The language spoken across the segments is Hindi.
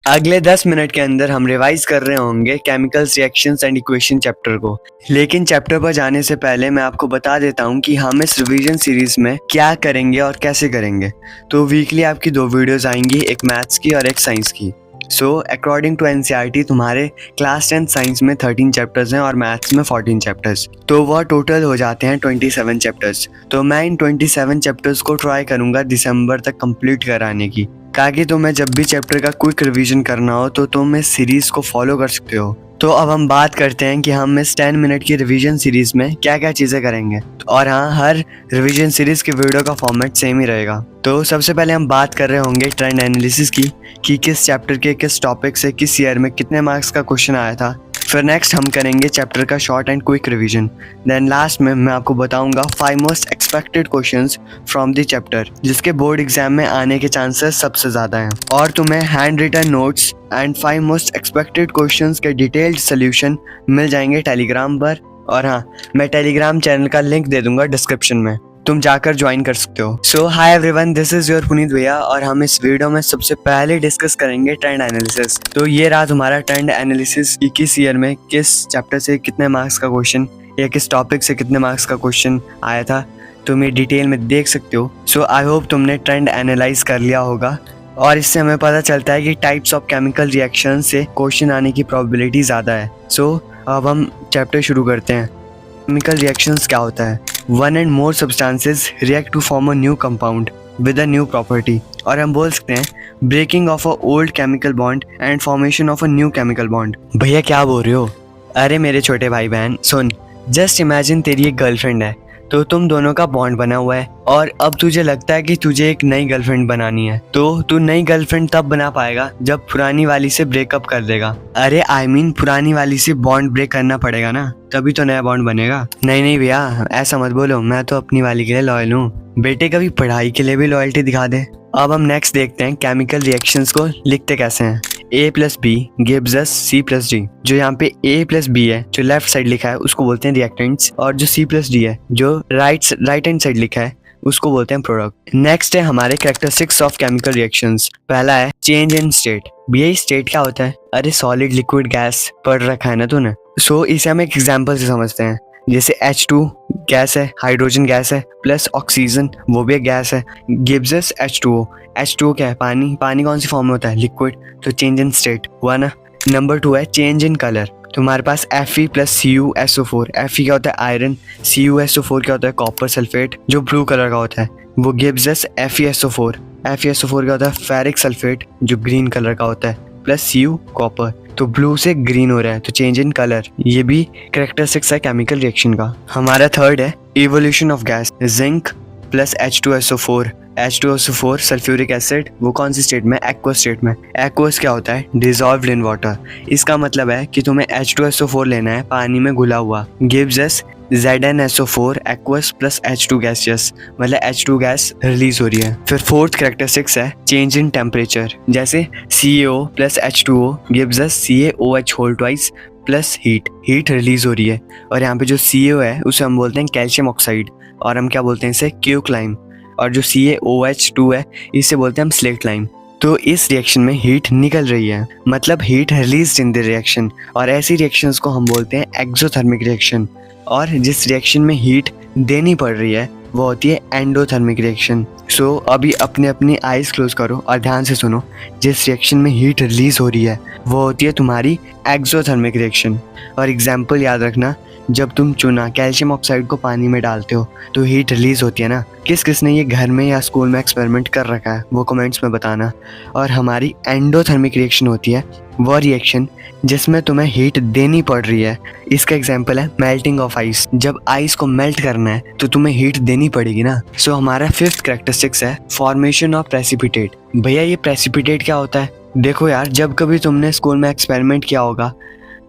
अगले 10 मिनट के अंदर हम रिवाइज कर रहे होंगे chemicals reactions and equation chapter को। लेकिन चैप्टर पर जाने से पहले मैं आपको बता देता हूँ कि हम इस रिवीजन सीरीज में क्या करेंगे और कैसे करेंगे। तो वीकली आपकी 2 वीडियोस आएंगी, एक मैथ्स की और एक साइंस की। सो अकॉर्डिंग टू एनसीईआरटी तुम्हारे क्लास 10 साइंस में 13 चैप्टर्स हैं और मैथ्स में 14 चैप्टर्स, तो वह टोटल हो जाते हैं 27 चैप्टर्स। तो मैं इन 27 चैप्टर्स को ट्राई करूंगा दिसंबर तक कंप्लीट कराने की, ताकि तुम्हें जब भी चैप्टर का क्विक रिवीजन करना हो तो तुम इस सीरीज को फॉलो कर सकते हो। तो अब हम बात करते हैं कि हम इस 10 मिनट की रिवीजन सीरीज में क्या क्या चीज़ें करेंगे। और हाँ, हर रिवीजन सीरीज की वीडियो का फॉर्मेट सेम ही रहेगा। तो सबसे पहले हम बात कर रहे होंगे ट्रेंड एनालिसिस की, कि किस चैप्टर के किस टॉपिक से किस ईयर में कितने मार्क्स का क्वेश्चन आया था। फिर नेक्स्ट हम करेंगे चैप्टर का short and quick revision. Then last में मैं आपको बताऊंगा 5 most expected questions from the chapter, जिसके बोर्ड एग्जाम में आने के चांसेस सबसे ज़्यादा हैं। और तुम्हें handwritten notes and 5 most expected questions के डिटेल्ड सोल्यूशन मिल जाएंगे टेलीग्राम पर। और हाँ, मैं टेलीग्राम चैनल का लिंक दे दूंगा डिस्क्रिप्शन में, तुम जाकर ज्वाइन कर सकते हो। So hi everyone, this is your Puneet भैया और हम इस वीडियो में सबसे पहले डिस्कस करेंगे ट्रेंड एनालिसिस। तो ये रहा तुम्हारा ट्रेंड एनालिसिस कि किस ईयर में किस चैप्टर से कितने मार्क्स का क्वेश्चन या किस टॉपिक से कितने मार्क्स का क्वेश्चन आया था, तुम ये डिटेल में देख सकते हो। सो आई होप तुमने ट्रेंड एनालाइज कर लिया होगा और इससे हमें पता चलता है कि टाइप्स ऑफ केमिकल रिएक्शन से क्वेश्चन आने की प्रोबेबिलिटी ज़्यादा है। सो अब हम चैप्टर शुरू करते हैं। केमिकल रिएक्शंस क्या होता है? One and more substances react to form a new compound with a new property, और हम बोल सकते हैं breaking of a old chemical bond and formation of a new chemical bond। भैया क्या बोल रहे हो? अरे मेरे छोटे भाई बहन सुन, जस्ट इमेजिन तेरी एक गर्लफ्रेंड है, तो तुम दोनों का बॉन्ड बना हुआ है और अब तुझे लगता है कि तुझे एक नई गर्लफ्रेंड बनानी है। तो तू नई गर्लफ्रेंड तब बना पाएगा जब पुरानी वाली से ब्रेकअप कर देगा। अरे आई मीन पुरानी वाली से बॉन्ड ब्रेक करना पड़ेगा ना, तभी तो नया बॉन्ड बनेगा। नहीं नहीं भैया, ऐसा मत बोलो, मैं तो अपनी वाली के लिए लॉयल हूँ। बेटे कभी पढ़ाई के लिए भी लॉयल्टी दिखा दे। अब हम नेक्स्ट देखते हैं केमिकल रिएक्शंस को लिखते कैसे हैं। A plus B gives us C plus D. जो यहाँ पे A प्लस बी है, जो लेफ्ट साइड लिखा है उसको बोलते हैं रिएक्टेंट्स, और जो C प्लस डी है, जो राइट हैंड साइड लिखा है, उसको बोलते हैं प्रोडक्ट। नेक्स्ट है हमारे कैरेक्टरिस्टिक्स ऑफ केमिकल रिएक्शंस। पहला है चेंज इन स्टेट। भैया स्टेट क्या होता है? अरे सॉलिड, लिक्विड, गैस पढ़ रखा है ना तूने। सो इसे हम एक एग्जाम्पल से समझते हैं। जैसे H2 गैस है, हाइड्रोजन गैस है, प्लस ऑक्सीजन वो भी एक गैस है, गिव्स अस H2O। H2O क्या है? पानी। पानी कौन सी फॉर्म में होता है? लिक्विड। तो चेंज इन स्टेट हुआ ना। नंबर 2 है चेंज इन कलर। तुम्हारे पास Fe प्लस CuSO4। Fe क्या होता है? आयरन। CuSO4 क्या होता है? कॉपर सल्फेट, जो ब्लू कलर का होता है, वो गिव्स अस FeSO4। FeSO4 क्या होता है? फेरिक सल्फेट, जो ग्रीन कलर का होता है, प्लस Cu कॉपर। तो ब्लू से ग्रीन हो रहा है, तो चेंज इन कलर। ये भी कैरेक्टरिस्टिक्स है केमिकल रिएक्शन का। हमारा थर्ड है evolution of gas. Zinc plus H2SO4। H2SO4 sulphuric acid, वो कौन सी स्टेट में? एक्वस स्टेट में। एक्वस क्या होता है? Dissolved in water. इसका मतलब है कि तुम्हें H2SO4 लेना है पानी में घुला हुआ। Gives us ZnSO4 aqueous plus H2 gaseous, मतलब H2 गैस रिलीज हो रही है। फिर फोर्थ कैरेक्टरिस्टिक्स है चेंज इन टेम्परेचर। जैसे CaO plus H2O gives us CaOH whole twice plus heat release हो रही है। और यहाँ पे जो CaO है उसे हम बोलते हैं कैल्शियम ऑक्साइड, और हम क्या बोलते हैं इसे? क्यूक्लाइम। और जो CaOH2 है इसे बोलते हैं हम स्लेट लाइम। तो इस रिएक्शन में हीट निकल रही है, मतलब heat release in the reaction, और ऐसी रिएक्शंस को हम बोलते हैं एक्सोथर्मिक रिएक्शन। और जिस रिएक्शन में हीट देनी पड़ रही है वो होती है एंडोथर्मिक रिएक्शन। सो अभी अपने अपनी आइज क्लोज करो और ध्यान से सुनो। जिस रिएक्शन में हीट रिलीज हो रही है वो होती है तुम्हारी एक्सोथर्मिक रिएक्शन। और एग्जाम्पल याद रखना, जब तुम चूना कैल्शियम ऑक्साइड को पानी में डालते हो तो हीट रिलीज होती है ना। किस किस ने ये घर में या स्कूल में एक्सपेरिमेंट कर रखा है वो कमेंट्स में बताना। और हमारी एंडोथर्मिक रिएक्शन होती है वो रिएक्शन जिसमें तुम्हें हीट देनी पड़ रही है। इसका एग्जांपल है मेल्टिंग ऑफ आइस। जब आइस को मेल्ट करना है तो तुम्हें हीट देनी पड़ेगी ना। सो हमारा फिफ्थ कैरेक्टरिस्टिक्स है फॉर्मेशन ऑफ प्रेसिपिटेट। भैया ये प्रेसिपिटेट क्या होता है? देखो यार, जब कभी तुमने स्कूल में एक्सपेरिमेंट किया होगा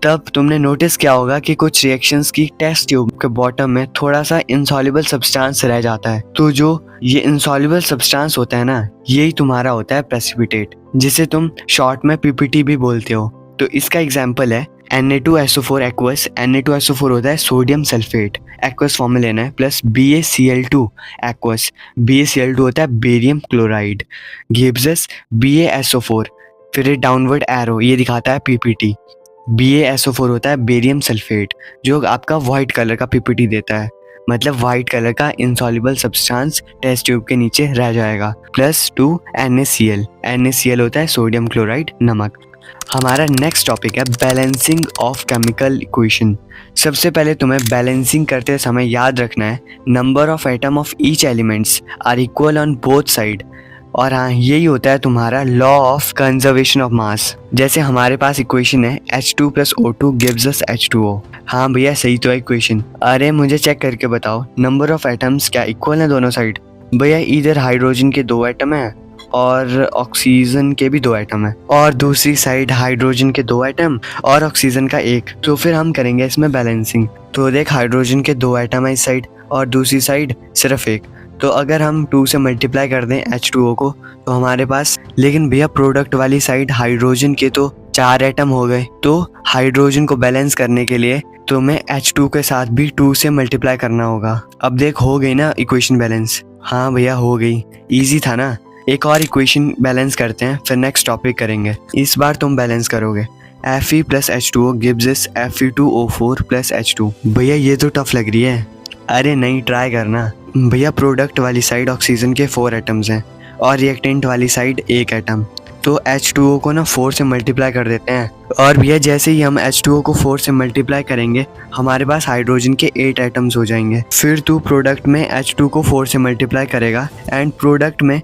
तब तुमने नोटिस किया होगा कि कुछ रिएक्शंस की टेस्ट ट्यूब के बॉटम में थोड़ा सा इनसॉल्युबल सब्सटेंस रह जाता है। तो जो ये इनसॉल्युबल सब्सटेंस होता है ना, यही तुम्हारा होता है प्रेसिपिटेट, जिसे तुम शॉर्ट में PPT भी बोलते हो। तो इसका एग्जांपल है Na2SO4 एक्वस। Na2SO4 होता है सोडियम सल्फेट, एक्वस फॉर्म में लेना है, प्लस BaCl2 एक्वस। BaCl2 होता है barium chloride, gives us BaSO4। फिर ये डाउनवर्ड एरो ये दिखाता है पीपीटी। BaSO4 होता है बेरियम सल्फेट, जो आपका वाइट कलर का पीपीटी देता है, मतलब वाइट कलर का इनसॉल्युबल सब्सटेंस टेस्ट ट्यूब के नीचे रह जाएगा। +2 NaCl, NaCl होता है सोडियम क्लोराइड नमक। हमारा नेक्स्ट टॉपिक है बैलेंसिंग ऑफ केमिकल इक्वेशन। सबसे पहले तुम्हें बैलेंसिंग करते समय याद रखना है number of atom of each elements are equal on both side. और हाँ, यही होता है तुम्हारा law of conservation of mass. जैसे हमारे पास इक्वेशन है H2 + O2 gives us H2O। हाँ भैया सही तो है इक्वेशन। अरे मुझे चेक करके बताओ नंबर ऑफ एटम्स क्या इक्वल है दोनों साइड? भैया इधर हाइड्रोजन के 2 एटम है और ऑक्सीजन के भी 2 एटम है, और दूसरी साइड हाइड्रोजन के 2 एटम और ऑक्सीजन का 1। तो फिर हम करेंगे इसमें बैलेंसिंग। तो देख हाइड्रोजन के 2 एटम है इस साइड और दूसरी साइड सिर्फ 1। तो अगर हम 2 से मल्टीप्लाई कर दें H2O को तो हमारे पास, लेकिन भैया प्रोडक्ट वाली साइड हाइड्रोजन के तो 4 एटम हो गए। तो हाइड्रोजन को बैलेंस करने के लिए तुम्हें H2 के साथ भी 2 से मल्टीप्लाई करना होगा। अब देख हो गई ना इक्वेशन बैलेंस? हाँ भैया हो गई, इजी था ना। एक और इक्वेशन बैलेंस करते हैं फिर नेक्स्ट टॉपिक करेंगे। इस बार तुम बैलेंस करोगे Fe + H2O gives us Fe2O4 + H2। भैया ये तो टफ लग रही है। अरे नहीं, ट्राई करना। भैया प्रोडक्ट वाली साइड ऑक्सीजन के 4 एटम्स हैं और रिएक्टेंट वाली साइड 1 एटम। तो H2O को ना 4 से मल्टीप्लाई कर देते हैं, और भैया जैसे ही हम H2O को 4 से मल्टीप्लाई करेंगे हमारे पास हाइड्रोजन के 8 एटम्स हो जाएंगे। फिर तू प्रोडक्ट में H2 को 4 से मल्टीप्लाई करेगा एंड प्रोडक्ट में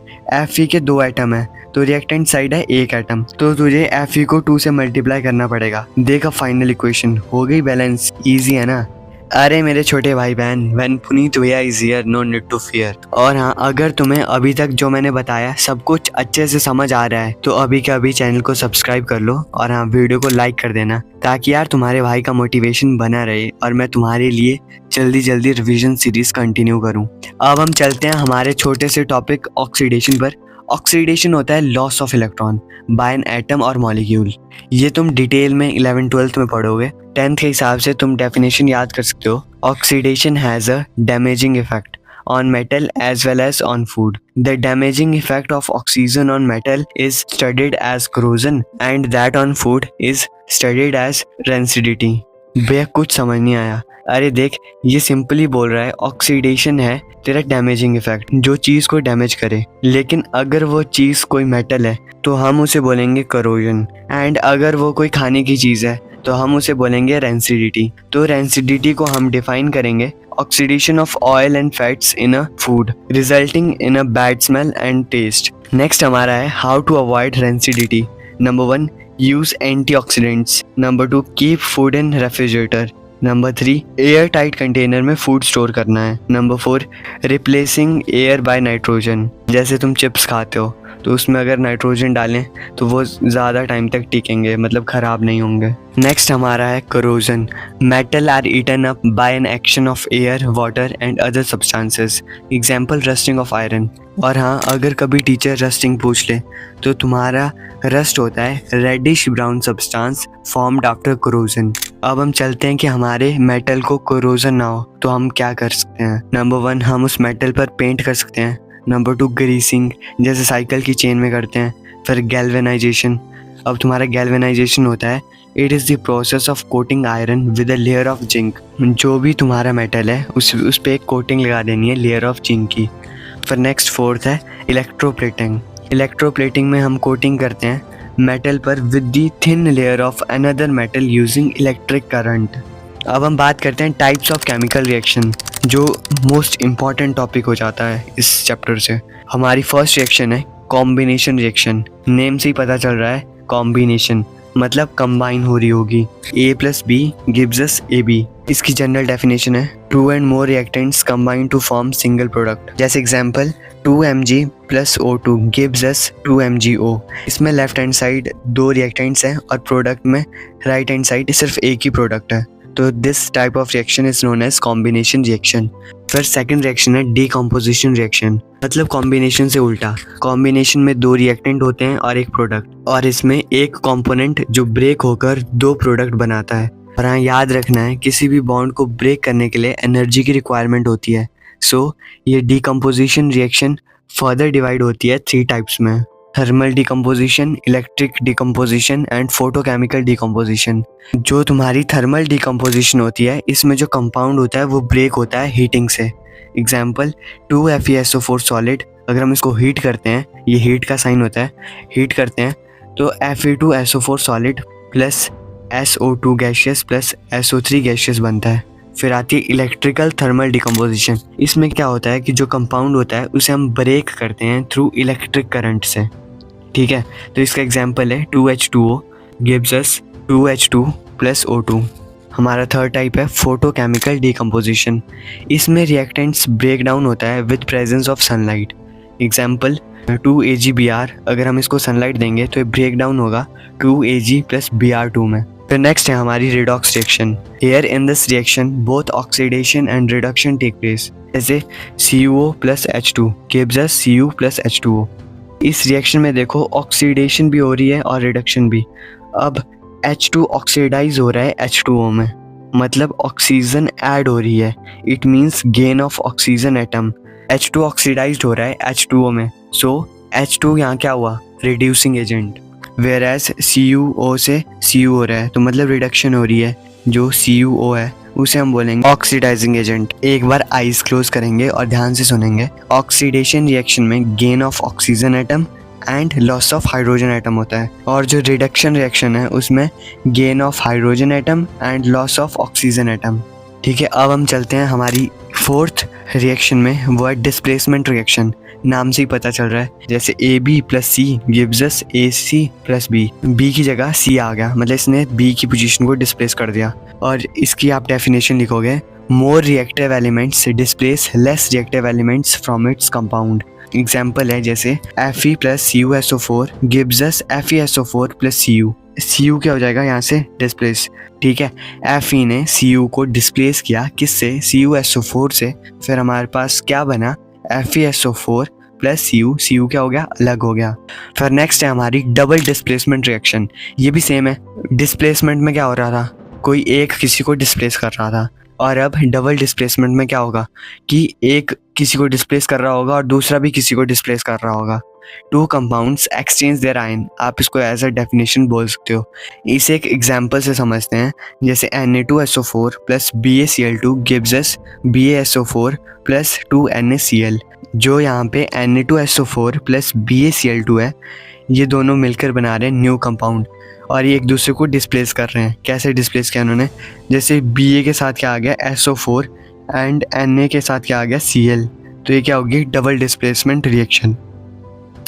Fe के 2 एटम है तो रिएक्टेंट साइड है 1 एटम, तो तुझे Fe को 2 से मल्टीप्लाई करना पड़ेगा। देखा फाइनल इक्वेशन हो गई बैलेंस। ईजी है ना? अरे मेरे छोटे भाई बहन, व्हेन पुनीत भैया is here no need to fear. और हाँ, अगर तुम्हें अभी तक जो मैंने बताया सब कुछ अच्छे से समझ आ रहा है तो अभी के अभी चैनल को सब्सक्राइब कर लो और हाँ वीडियो को लाइक कर देना, ताकि यार तुम्हारे भाई का मोटिवेशन बना रहे और मैं तुम्हारे लिए जल्दी जल्दी रिवीजन सीरीज कंटिन्यू करूँ। अब हम चलते हैं हमारे छोटे से टॉपिक ऑक्सीडेशन पर। ऑक्सीडेशन होता है loss of electron by an atom और मॉलिक्यूल। ये तुम डिटेल में 11th-12th में पढ़ोगे। 10th के हिसाब से तुम डेफिनेशन याद कर सकते हो। Oxidation has a damaging effect on metal as well as on food. The damaging effect of oxygen on metal is studied as corrosion and that on food is studied as rancidity। भैया कुछ समझ नहीं आया। अरे देख, ये सिंपली बोल रहा है ऑक्सीडेशन है तेरा डैमेजिंग इफेक्ट, जो चीज को डैमेज करे। लेकिन अगर वो चीज कोई मेटल है तो हम उसे बोलेंगे करोजन, एंड अगर वो कोई खाने की चीज है तो हम उसे बोलेंगे रेंसिडिटी। तो रेंसिडिटी को हम डिफाइन करेंगे oxidation of oil and fats in a food resulting in a bad smell and taste. Next हमारा है how to avoid rancidity. Number 1, use antioxidants. Number 2, keep food in refrigerator. Number 3, airtight container में फूड स्टोर करना है। Number 4, replacing air by nitrogen. जैसे तुम चिप्स खाते हो तो उसमें अगर नाइट्रोजन डालें तो वो ज़्यादा टाइम तक टिकेंगे, मतलब ख़राब नहीं होंगे। नेक्स्ट हमारा है corrosion. Metal are eaten up by an action of air, water and other substances. Example rusting of iron. और हाँ, अगर कभी टीचर रस्टिंग पूछ ले तो तुम्हारा रस्ट होता है reddish brown substance formed after corrosion. अब हम चलते हैं कि हमारे मेटल को करोजन ना हो तो हम क्या कर सकते हैं। नंबर 1, हम उस मेटल पर पेंट कर सकते हैं। नंबर 2, ग्रीसिंग, जैसे साइकिल की चेन में करते हैं। फिर गैल्वेनाइजेशन। अब तुम्हारा गैल्वेनाइजेशन होता है it is the process of coating iron with a layer of zinc. जो भी तुम्हारा मेटल है उस पर एक कोटिंग लगा देनी है लेयर ऑफ जिंक की। फिर नेक्स्ट 4th है इलेक्ट्रोप्लेटिंग। इलेक्ट्रोप्लेटिंग में हम कोटिंग करते हैं मेटल पर with the thin layer of another metal using electric current. अब हम बात करते हैं टाइप्स ऑफ केमिकल रिएक्शन, जो मोस्ट इम्पॉर्टेंट टॉपिक हो जाता है इस चैप्टर से। हमारी फर्स्ट रिएक्शन है कॉम्बिनेशन रिएक्शन। नेम से ही पता चल रहा है कॉम्बिनेशन, मतलब कंबाइन हो रही होगी। A + B gives us AB। इसकी जनरल डेफिनेशन है 2 and more reactants combine to form single product। जैसे example 2Mg + O2 gives us 2MgO। इसमें लेफ्ट हैंड साइड 2 रिएक्टेंट्स हैं और प्रोडक्ट में राइट हैंड साइड सिर्फ एक ही प्रोडक्ट है। तो this type of reaction is known as combination reaction. फिर सेकंड रिएक्शन है डीकम्पोजिशन रिएक्शन, मतलब कॉम्बिनेशन से उल्टा। कॉम्बिनेशन में 2 रिएक्टेंट होते हैं और एक प्रोडक्ट, और इसमें एक कंपोनेंट जो ब्रेक होकर 2 प्रोडक्ट बनाता है। और हाँ, याद रखना है किसी भी बॉन्ड को ब्रेक करने के लिए एनर्जी की रिक्वायरमेंट होती है। सो ये डीकम्पोजिशन रिएक्शन फर्दर डिवाइड होती है 3 टाइप्स में। Thermal decomposition, electric decomposition and photochemical decomposition. जो तुम्हारी थर्मल डिकम्पोजिशन होती है, इसमें जो कंपाउंड होता है वो ब्रेक होता है हीटिंग से। एग्जाम्पल 2FeSO4 सॉलिड, अगर हम इसको हीट करते हैं, ये हीट का साइन होता है, हीट करते हैं तो Fe2SO4 solid plus SO2 gaseous plus SO3 gaseous बनता है। फिर आती है इलेक्ट्रिकल थर्मल डिकम्पोजिशन। इसमें क्या होता है कि जो कंपाउंड होता है उसे हम ब्रेक करते हैं थ्रू इलेक्ट्रिक करंट से, ठीक है। तो इसका एग्जांपल है 2H2O gives us 2H2 plus O2। हमारा थर्ड टाइप है फोटोकेमिकल डिकम्पोजिशन। इसमें रिएक्टेंट्स ब्रेक डाउन होता है with presence of sunlight. Example 2AgBr, अगर हम इसको सनलाइट देंगे तो ये ब्रेक डाउन होगा 2Ag प्लस Br2 में। फिर नेक्स्ट है हमारी redox reaction. Here in this reaction both oxidation and reduction take place. जैसे CuO plus H2 gives us Cu plus H2O। इस रिएक्शन में देखो ऑक्सीडेशन भी हो रही है और रिडक्शन भी। अब H2 ऑक्सीडाइज हो रहा है H2O में, मतलब ऑक्सीजन ऐड हो रही है। It means gain of oxygen atom. H2 oxidise हो रहा है H2O में, सो H2 यहाँ क्या हुआ, reducing agent. Whereas CuO से Cu हो रहा है तो मतलब रिडक्शन हो रही है। जो CuO है उसे हम बोलेंगे ऑक्सीडाइजिंग एजेंट। एक बार आइज क्लोज करेंगे और ध्यान से सुनेंगे। ऑक्सीडेशन रिएक्शन में gain of oxygen atom and loss of hydrogen atom होता है, और जो रिडक्शन रिएक्शन है उसमें gain of hydrogen atom and loss of oxygen atom, ठीक है। अब हम चलते हैं हमारी फोर्थ रिएक्शन में, वो है डिस्प्लेसमेंट रिएक्शन। नाम से ही पता चल रहा है, जैसे AB plus C gives us AC plus B। B की जगह C आ गया, मतलब इसने B की पोजीशन को डिस्प्लेस कर दिया। और इसकी आप डेफिनेशन लिखोगे, more reactive elements displace less reactive elements from its compound. Example है जैसे Fe plus CuSO4 gives us FeSO4 plus Cu। Cu क्या हो जाएगा यहाँ से, डिस्प्लेस, ठीक है। Fe ने Cu को डिस्प्लेस किया, किससे, CuSO4 से। फिर हमारे पास क्या बना, FeSO4 प्लस Cu क्या हो गया, अलग हो गया। फिर नेक्स्ट है हमारी डबल डिस्प्लेसमेंट रिएक्शन। ये भी सेम है। डिस्प्लेसमेंट में क्या हो रहा था, कोई एक किसी को डिस्प्लेस कर रहा था, और अब डबल डिस्प्लेसमेंट में क्या होगा कि एक किसी को डिस्प्लेस कर रहा होगा और दूसरा भी किसी को डिस्प्लेस कर रहा होगा। Two compounds exchange there ion, आप इसको एज अ डेफिनेशन बोल सकते हो। इसे एक एग्जांपल से समझते हैं, जैसे Na2SO4 plus BaCl2 gives us BaSO4 plus 2NaCl। जो यहाँ पे Na2SO4 प्लस BaCl2 है, ये दोनों मिलकर बना रहे हैं न्यू कंपाउंड, और ये एक दूसरे को डिस्प्लेस कर रहे हैं। कैसे डिस्प्लेस किया उन्होंने, जैसे Ba के साथ क्या आ गया, SO4 एंड Na के साथ क्या आ गया, Cl। तो ये क्या होगी, double displacement reaction.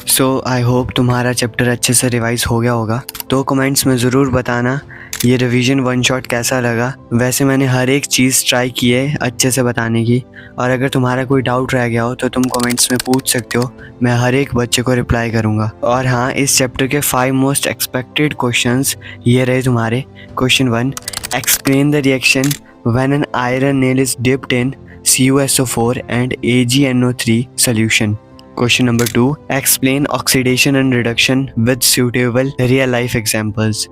So I hope तुम्हारा चैप्टर अच्छे से रिवाइज हो गया होगा। तो कमेंट्स में ज़रूर बताना ये रिवीजन वन शॉट कैसा लगा। वैसे मैंने हर एक चीज़ ट्राई की है अच्छे से बताने की, और अगर तुम्हारा कोई डाउट रह गया हो तो तुम कमेंट्स में पूछ सकते हो, मैं हर एक बच्चे को रिप्लाई करूँगा। और हाँ, इस चैप्टर के 5 मोस्ट एक्सपेक्टेड क्वेश्चंस ये रहे तुम्हारे। Question 1, explain the reaction when an iron nail is dipped in CuSO4 and AgNO3 solution. Question number 2, explain oxidation and reduction with suitable real life examples.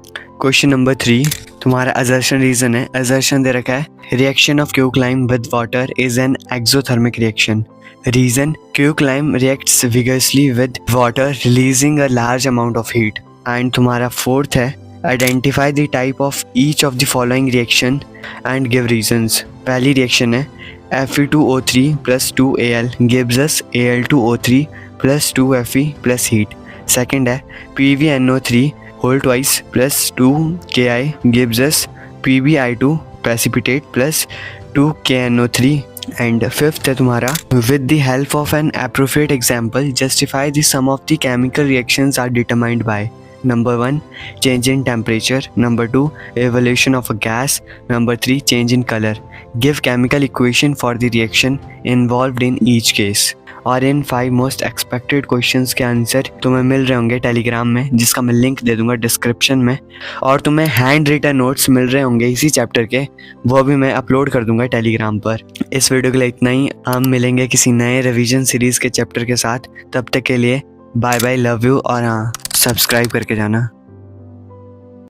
Question number 3, तुम्हारा assertion reason है। assertion दे रखा है, reaction of quicklime with water is an exothermic reaction. Reason, quicklime reacts vigorously with water releasing a large amount of heat. And तुम्हारा fourth है, identify the type of each of the following reaction and give reasons. पहली reaction है Fe2O3 plus 2Al gives us Al2O3 plus 2Fe plus heat. Second है PbNO3 whole twice plus 2Ki gives us PbI2 precipitate plus 2KNO3. And fifth है तुम्हारा, with the help of an appropriate example justify the sum of the chemical reactions are determined by. Number 1, change in temperature. Number 2, evolution of a gas. Number 3, change in color. Give chemical equation for the reaction involved in each case. और इन 5 मोस्ट एक्सपेक्टेड क्वेश्चंस के आंसर तुम्हें मिल रहे होंगे टेलीग्राम में, जिसका मैं लिंक दे दूंगा डिस्क्रिप्शन में। और तुम्हें हैंड रिटन नोट्स मिल रहे होंगे इसी चैप्टर के, वो भी मैं अपलोड कर दूंगा टेलीग्राम पर। इस वीडियो के लिए इतना ही। हम मिलेंगे किसी नए रिवीजन सीरीज़ के चैप्टर के साथ। तब तक के लिए बाय बाय, लव यू। और हाँ, सब्सक्राइब करके जाना।